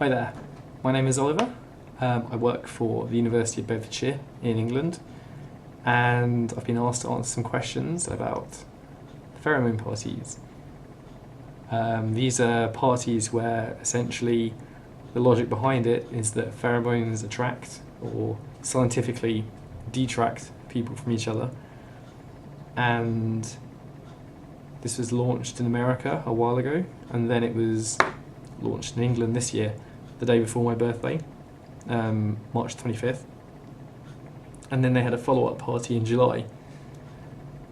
Hi there, my name is Oliver. I work for the University of Bedfordshire in England, and I've been asked to answer some questions about pheromone parties. These are parties where essentially the logic behind it is that pheromones attract or scientifically detract people from each other, and this was launched in America a while ago, and then it was launched in England this year, the day before my birthday, March 25th. And then they had a follow-up party in July.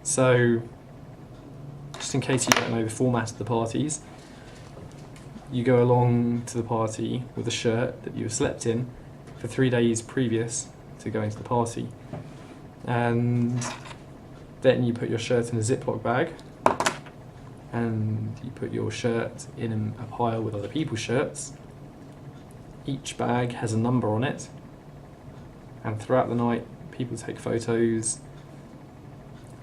So, just in case you don't know the format of the parties, you go along to the party with a shirt that you've slept in for 3 days previous to going to the party. And then you put your shirt in a Ziploc bag, and you put your shirt in a pile with other people's shirts. Each bag has a number on it, and throughout the night people take photos.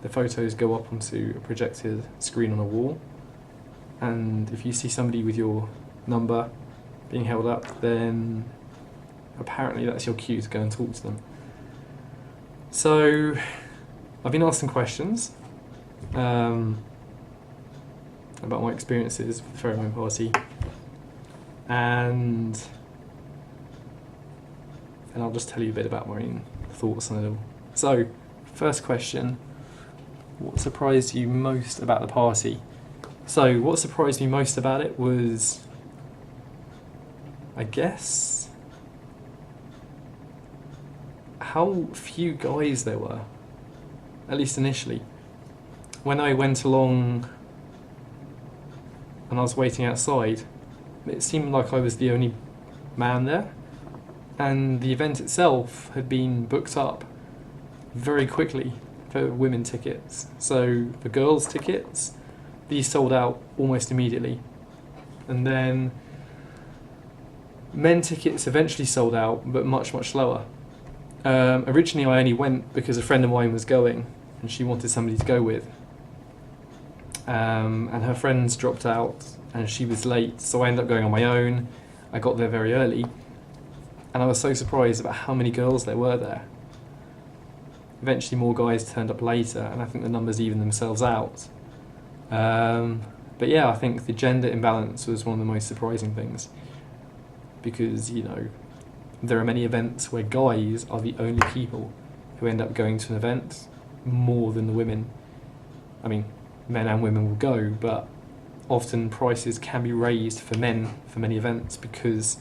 The photos go up onto a projected screen on a wall, and if you see somebody with your number being held up, then apparently that's your cue to go and talk to them. So I've been asked some questions about my experiences with the pheromone party, and I'll just tell you a bit about my own thoughts on it all. So, first question, what surprised you most about the party? So, what surprised me most about it was, I guess, how few guys there were, at least initially. When I went along and I was waiting outside, it seemed like I was the only man there, and the event itself had been booked up very quickly for women tickets. So the girls' tickets, these sold out almost immediately, and then men tickets eventually sold out, but much slower. Originally I only went because a friend of mine was going and she wanted somebody to go with, and her friends dropped out and she was late, so I ended up going on my own. I got there very early, and I was so surprised about how many girls there were there. Eventually more guys turned up later, and I think the numbers evened themselves out. But yeah, I think the gender imbalance was one of the most surprising things, because, you know, there are many events where guys are the only people who end up going to an event more than the women. I mean, men and women will go, but often prices can be raised for men for many events because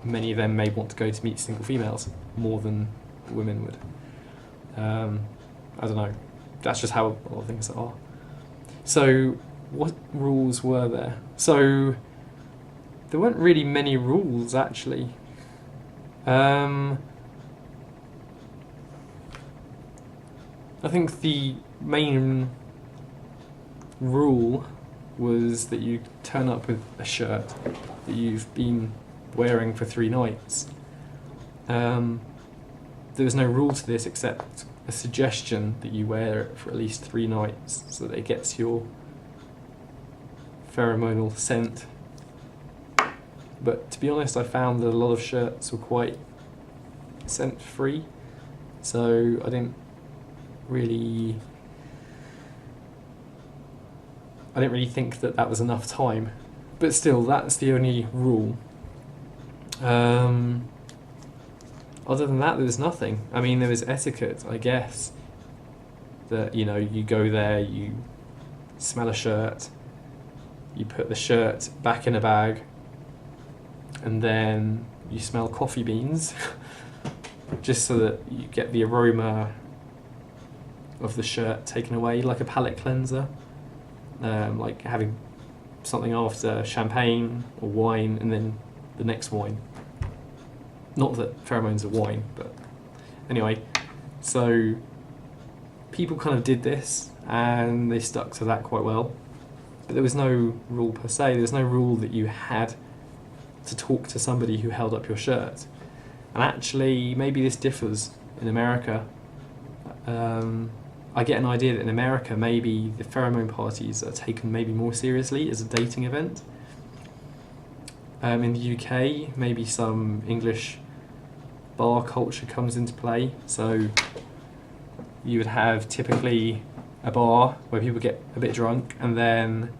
many of them may want to go to meet single females more than women would. I don't know, that's just how a lot of things are. So what rules were there? So there weren't really many rules, actually. I think the main rule was that you turn up with a shirt that you've been wearing for 3 nights. There was no rule to this except a suggestion that you wear it for at least 3 nights so that it gets your pheromonal scent. But to be honest, I found that a lot of shirts were quite scent free, so I didn't really think that that was enough time. But still, that's the only rule. Other than that, there was nothing. I mean, there was etiquette, I guess, that, you know, you go there, you smell a shirt, you put the shirt back in a bag, and then you smell coffee beans just so that you get the aroma of the shirt taken away, like a palate cleanser, like having something after champagne or wine and then the next wine. Not that pheromones are wine, but anyway, so people kind of did this and they stuck to that quite well, but there was no rule per se. There was no rule that you had to talk to somebody who held up your shirt. And actually, maybe this differs in America. I get an idea that in America, maybe the pheromone parties are taken maybe more seriously as a dating event. In the UK, maybe some English bar culture comes into play. So you would have typically a bar where people get a bit drunk, and then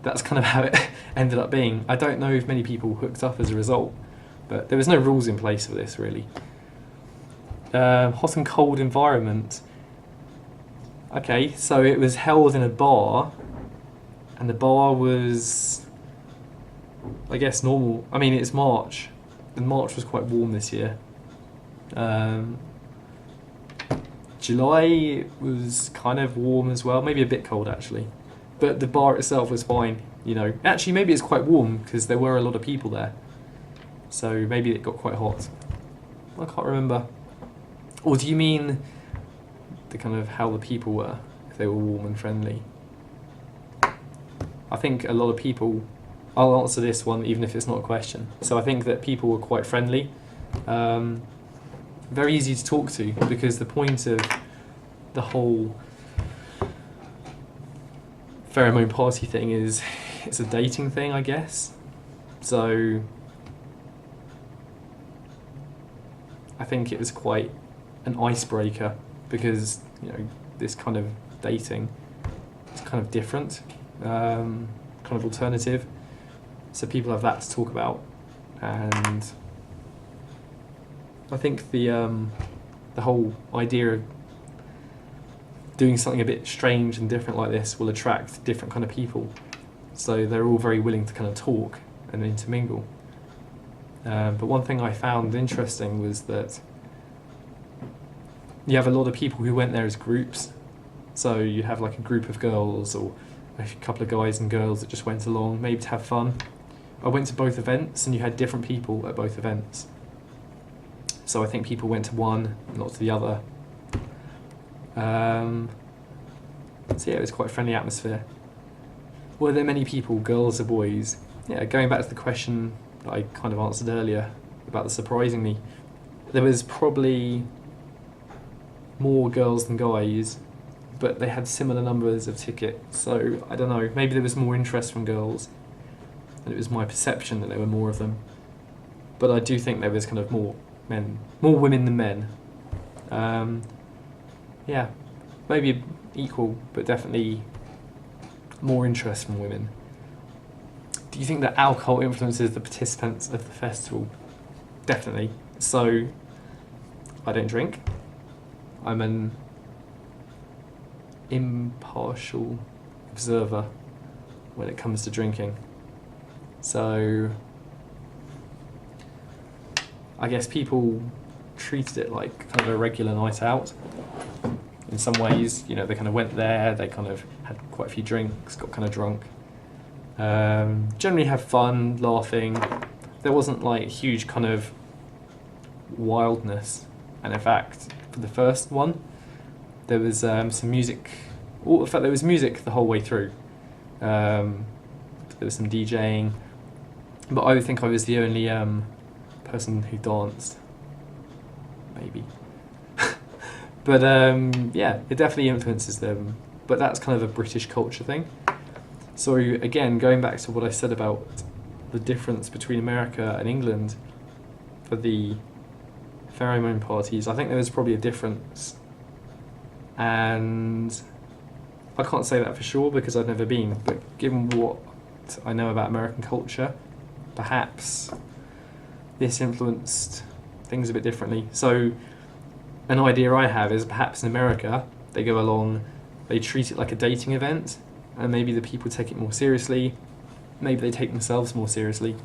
that's kind of how it ended up being. I don't know if many people hooked up as a result, but there was no rules in place for this really. Hot and cold environment. Okay, so it was held in a bar, and the bar was, I guess, normal. I mean, it's March, and March was quite warm this year. July was kind of warm as well, maybe a bit cold actually. But the bar itself was fine, you know. Actually, maybe it's quite warm because there were a lot of people there. So maybe it got quite hot. I can't remember. Or do you mean the kind of how the people were, if they were warm and friendly? I think a lot of people, I'll answer this one even if it's not a question. So I think that people were quite friendly. Very easy to talk to, because the point of the whole pheromone party thing is it's a dating thing, I guess. So I think it was quite an icebreaker, because, you know, this kind of dating is kind of different, kind of alternative. So people have that to talk about, and I think the whole idea of doing something a bit strange and different like this will attract different kind of people. So they're all very willing to kind of talk and intermingle. But one thing I found interesting was that you have a lot of people who went there as groups. So you have like a group of girls or a couple of guys and girls that just went along, maybe to have fun. I went to both events, and you had different people at both events. So I think people went to one, not to the other. So yeah, it was quite a friendly atmosphere. Were there many people, girls or boys? Yeah, going back to the question that I kind of answered earlier about the surprisingly, there was probably more girls than guys, but they had similar numbers of tickets. So I don't know, maybe there was more interest from girls, and it was my perception that there were more of them. But I do think there was kind of more women than men. Yeah, maybe equal, but definitely more interest from women. Do you think that alcohol influences the participants of the festival? Definitely. So, I don't drink. I'm an impartial observer when it comes to drinking. So, I guess people treated it like kind of a regular night out. In some ways, you know, they kind of went there, they kind of had quite a few drinks, got kind of drunk. Generally have fun, laughing. There wasn't like huge kind of wildness. And in fact, for the first one, there was some music. In fact, there was music the whole way through. There was some DJing. But I think I was the only person who danced. Maybe. But yeah, it definitely influences them. But that's kind of a British culture thing. So again, going back to what I said about the difference between America and England for the pheromone parties, I think there was probably a difference. And I can't say that for sure because I've never been, but given what I know about American culture, perhaps this influenced things a bit differently. So an idea I have is perhaps in America, they go along, they treat it like a dating event, and maybe the people take it more seriously. Maybe they take themselves more seriously.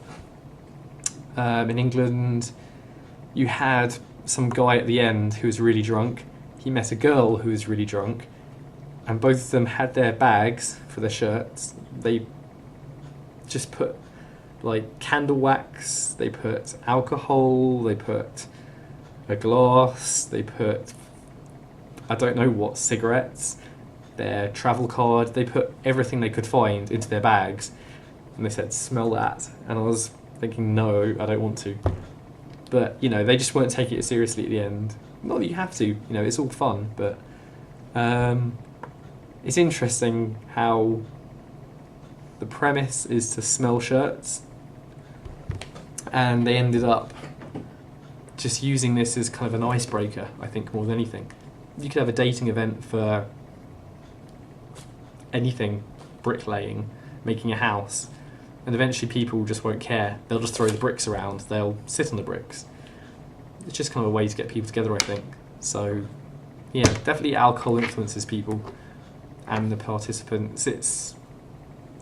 In England, you had some guy at the end who was really drunk. He met a girl who was really drunk, and both of them had their bags for their shirts. They just put like candle wax, they put alcohol, they put a glass, they put, I don't know what, cigarettes, their travel card, they put everything they could find into their bags, and they said, smell that. And I was thinking, no, I don't want to. But, you know, they just weren't taking it seriously at the end. Not that you have to, you know, it's all fun, but it's interesting how the premise is to smell shirts, and they ended up just using this as kind of an icebreaker, I think, more than anything. You could have a dating event for anything, bricklaying, making a house, and eventually people just won't care. They'll just throw the bricks around, they'll sit on the bricks. It's just kind of a way to get people together, I think. So yeah, definitely alcohol influences people and the participants. It's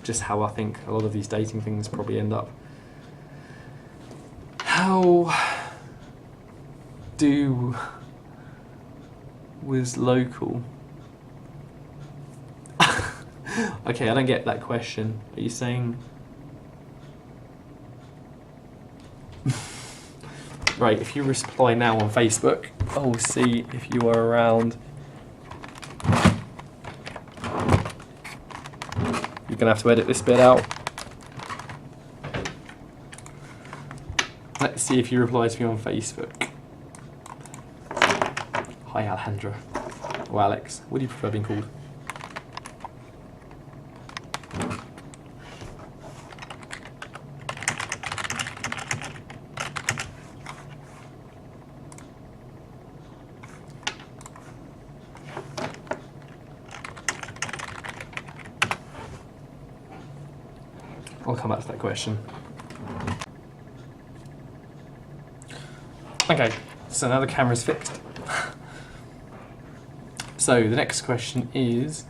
just how I think a lot of these dating things probably end up. How was local? Okay, I don't get that question. Are you saying... Right, if you reply now on Facebook, I'll see if you are around. You're gonna have to edit this bit out. Let's see if you reply to me on Facebook. Hi Alejandra. Or Alex. What do you prefer being called? I'll come back to that question. Okay, so now the camera's fixed. So the next question is,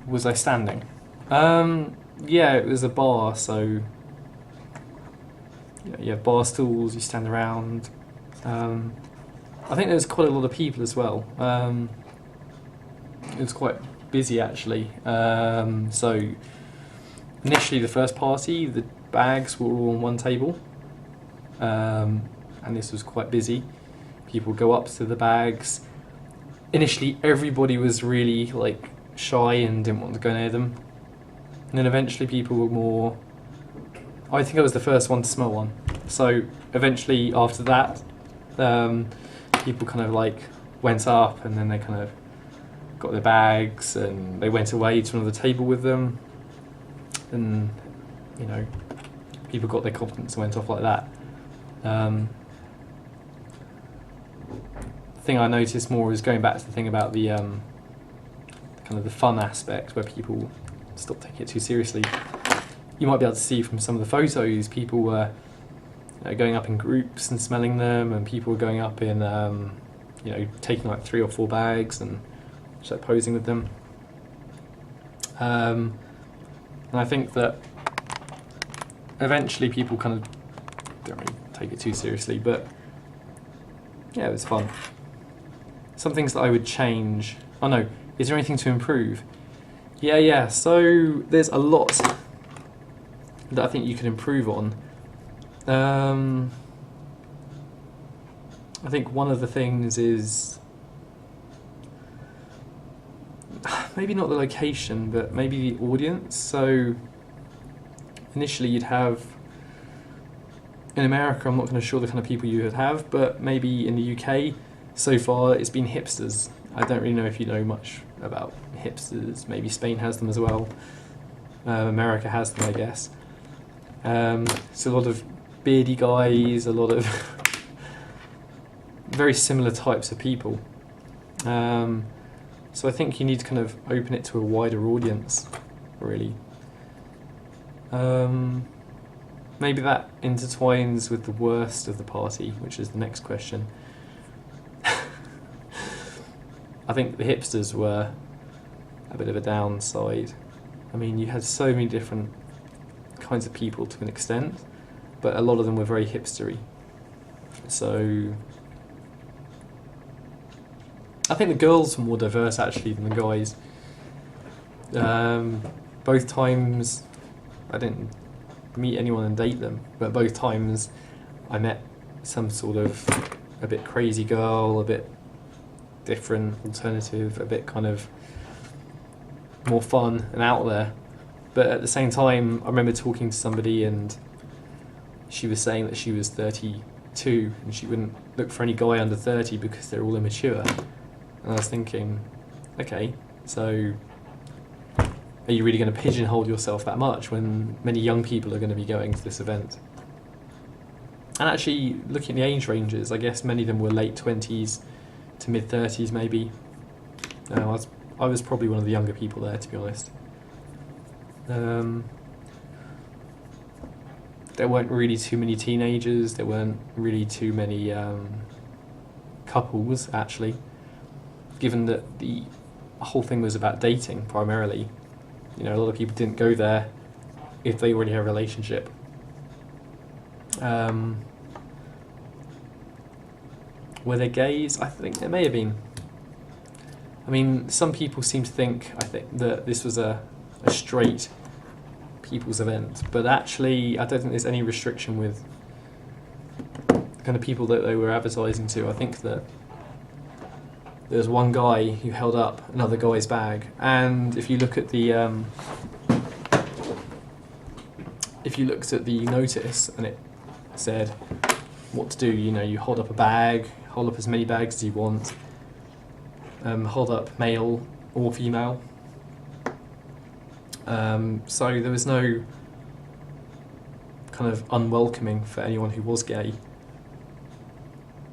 was I standing? Yeah, it was a bar, so yeah, you have bar stools, you stand around. I think there was quite a lot of people as well. It was quite busy actually. So initially the first party, the bags were all on one table, and this was quite busy. People would go up to the bags. Initially everybody was really like shy and didn't want to go near them. And then eventually people were more... I think I was the first one to smell one. So eventually after that, people kind of like went up and then they kind of got their bags and they went away to another table with them. And, you know, people got their confidence and went off like that. The thing I noticed more is going back to the thing about the kind of the fun aspect where people stop taking it too seriously. You might be able to see from some of the photos, people were going up in groups and smelling them, and people were going up in, you know, taking like 3 or 4 bags and just like posing with them. And I think that eventually people kind of don't really take it too seriously, but yeah, it was fun. Some things that I would change. Oh no, is there anything to improve? Yeah, so there's a lot that I think you can improve on. I think one of the things is maybe not the location, but maybe the audience. So initially you'd have, in America, I'm not kind of sure the kind of people you would have, but maybe in the UK, so far it's been hipsters. I don't really know if you know much about hipsters. Maybe Spain has them as well. America has them, I guess. So a lot of beardy guys, a lot of very similar types of people. So I think you need to kind of open it to a wider audience, really. Maybe that intertwines with the worst of the party, which is the next question. I think the hipsters were a bit of a downside. I mean, you had so many different kinds of people to an extent, but a lot of them were very hipstery. So I think the girls were more diverse actually than the guys. Both times I didn't meet anyone and date them, but both times I met some sort of a bit crazy girl, a bit different, alternative, a bit kind of more fun and out there. But at the same time, I remember talking to somebody and she was saying that she was 32 and she wouldn't look for any guy under 30 because they're all immature. And I was thinking, okay, so are you really going to pigeonhole yourself that much when many young people are going to be going to this event? And actually, looking at the age ranges, I guess many of them were late 20s to mid 30s maybe. I was probably one of the younger people there, to be honest. There weren't really too many teenagers, there weren't really too many couples, actually, given that the whole thing was about dating primarily. You know, a lot of people didn't go there if they already had a relationship. Were there gays? I think there may have been. I mean, some people seem to think, that this was a straight people's event, but actually I don't think there's any restriction with the kind of people that they were advertising to. I think that there's one guy who held up another guy's bag, and if you look at the notice, and it said what to do, you know, you hold up a bag, hold up as many bags as you want, hold up male or female. So there was no kind of unwelcoming for anyone who was gay.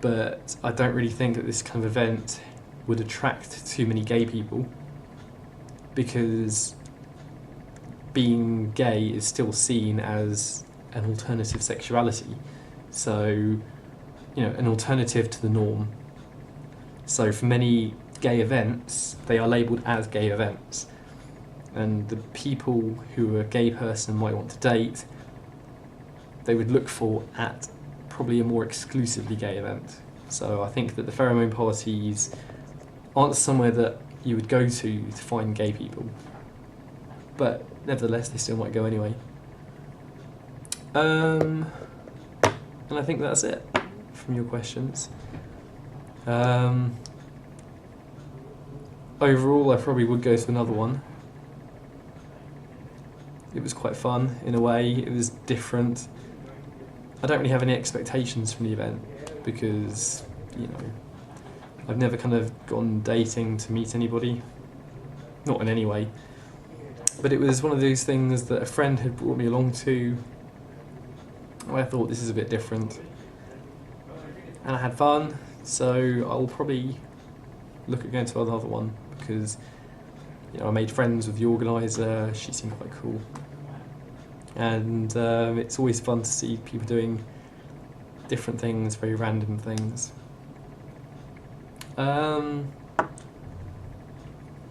But I don't really think that this kind of event would attract too many gay people, because being gay is still seen as an alternative sexuality. So, you know, an alternative to the norm. So for many gay events, they are labelled as gay events. And the people who a gay person might want to date, they would look for at probably a more exclusively gay event. So I think that the pheromone parties aren't somewhere that you would go to find gay people. But nevertheless, they still might go anyway. And I think that's it from your questions. Overall, I probably would go to another one. It was quite fun in a way, it was different. I don't really have any expectations from the event because, you know, I've never kind of gone dating to meet anybody, not in any way. But it was one of those things that a friend had brought me along to. I thought this is a bit different. And I had fun, so I'll probably look at going to another one because, you know, I made friends with the organiser, she seemed quite cool. And it's always fun to see people doing different things, very random things.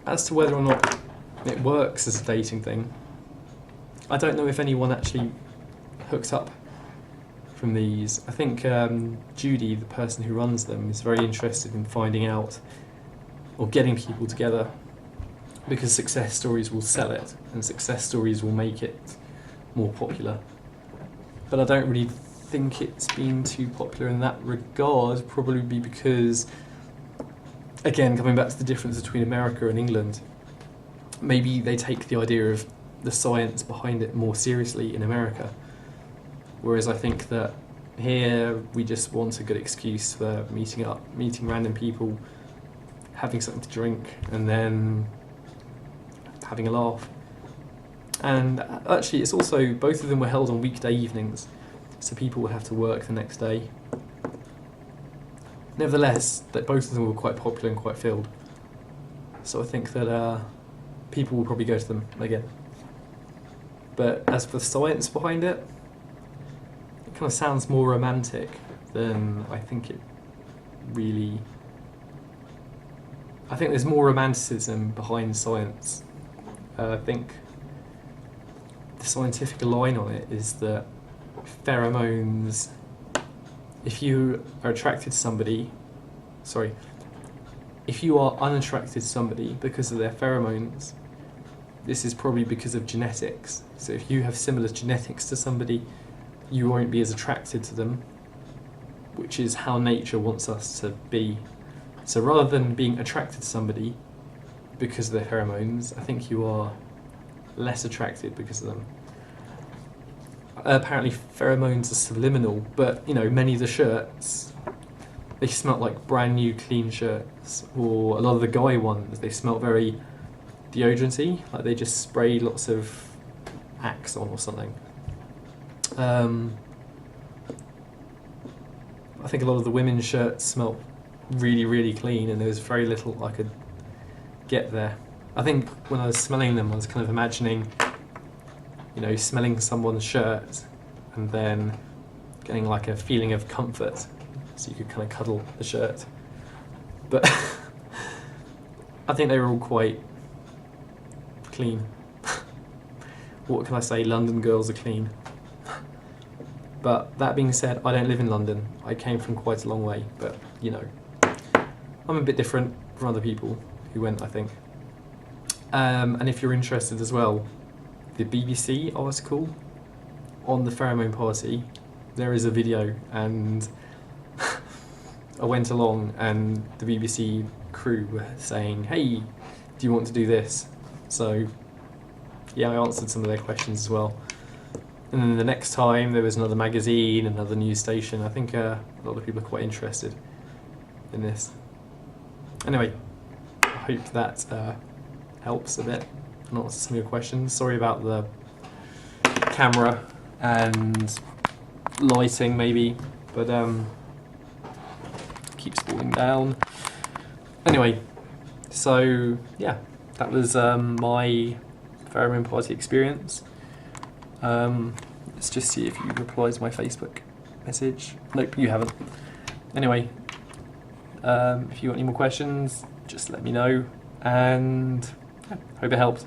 As to whether or not it works as a dating thing, I don't know if anyone actually hooked up from these. I think Judy, the person who runs them, is very interested in finding out or getting people together, because success stories will sell it and success stories will make it more popular. But I don't really think it's been too popular in that regard, probably because, again, coming back to the difference between America and England, maybe they take the idea of the science behind it more seriously in America, whereas I think that here we just want a good excuse for meeting up, meeting random people, having something to drink, and then having a laugh. And actually, it's also, both of them were held on weekday evenings, so people would have to work the next day. Nevertheless, that both of them were quite popular and quite filled. So I think that people will probably go to them again. But as for the science behind it, it kind of sounds more romantic than I think it really... I think there's more romanticism behind science. I think the scientific line on it is that pheromones, if you are attracted to somebody, if you are unattracted to somebody because of their pheromones, this is probably because of genetics. So if you have similar genetics to somebody, you won't be as attracted to them, which is how nature wants us to be. So rather than being attracted to somebody because of their pheromones, I think you are less attracted because of them. Apparently pheromones are subliminal, but you know, many of the shirts, they smell like brand new clean shirts, or a lot of the guy ones, they smell very deodoranty, like they just spray lots of Axe on or something. I think a lot of the women's shirts smelled really, really clean, and there was very little I could get there. I think when I was smelling them, I was kind of imagining, you know, smelling someone's shirt and then getting like a feeling of comfort, so you could kind of cuddle the shirt. But I think they were all quite clean. What can I say? London girls are clean. But that being said, I don't live in London. I came from quite a long way, but you know, I'm a bit different from other people who went, I think. And if you're interested as well, the BBC article on the pheromone policy, there is a video, and I went along and the BBC crew were saying, hey, do you want to do this? So yeah, I answered some of their questions as well. And then the next time there was another magazine, another news station. I think a lot of people are quite interested in this. Anyway, I hope that helps a bit and answers some of your questions. Sorry about the camera and lighting maybe, but keeps falling down. Anyway, so yeah, that was my pheromone party experience. Let's just see if you replied to my Facebook message. Nope, you haven't. Anyway, if you got any more questions, just let me know, and yeah, hope it helped.